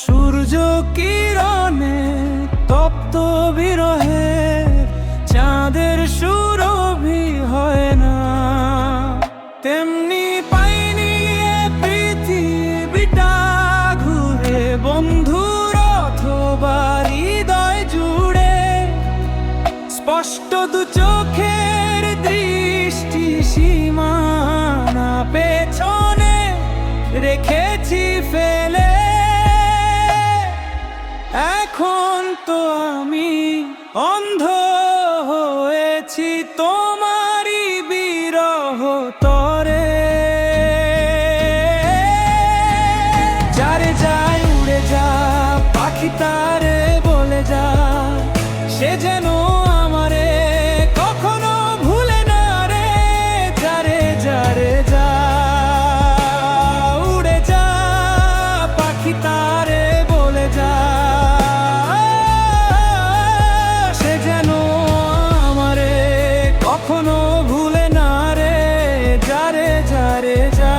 সূর্য কিরণে তপ্ত বিরহে চাঁদের সুরভি হয় না, তেমনি পাইনি এ পৃথিবীটা ঘুরে বন্ধুর অথবা হৃদয় জুড়ে। স্পষ্ট দু চোখের দৃষ্টি সীমানা পেছনে রেখেছি ফেলে। এখন তো আমি অন্ধ হয়েছি তোমারই বিরহ তরে। যারে যায় উড়ে যা, পাখি তারে বলে যা, সে যেন আমারে কখনো ভুলে না রে। যারে যারে যা উড়ে যা, পাখি তারে বলে যা, সে যেন আমারে কখনো ভুলে না রে। যারে যারে যা।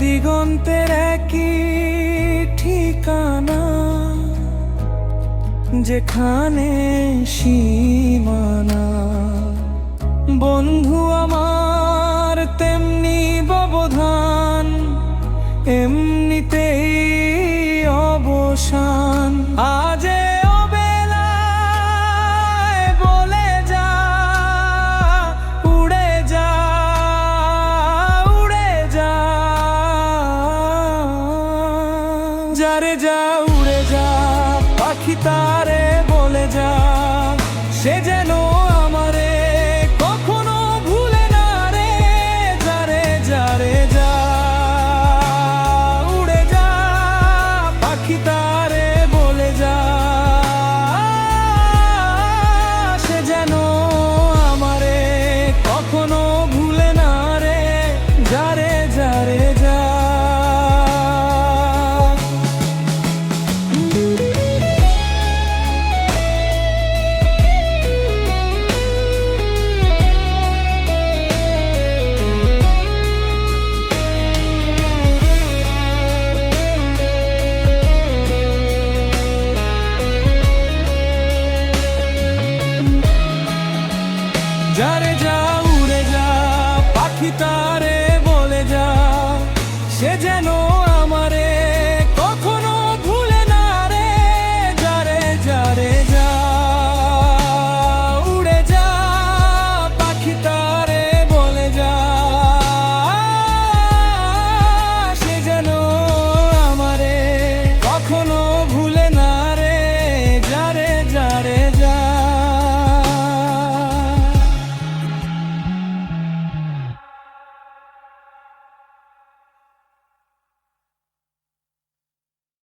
দিগন্তের একই ঠিকানা, যেখানে সীমানা। বন্ধু আমার তেমনি ব্যবধান, এমনিতেই অবসান। আজ অবেলায় বলে যা, উড়ে যা, উড়ে যা। যারে যা উড়ে যা, পাখি তারে বলে যা, সে যেন আমারে কখনো ভুলে না রে। যারে যারে যা উড়ে যা, পাখি তারে বলে যা, সে যেন আমারে কখনো ভুলে না রে। যারে যারে যা। যারে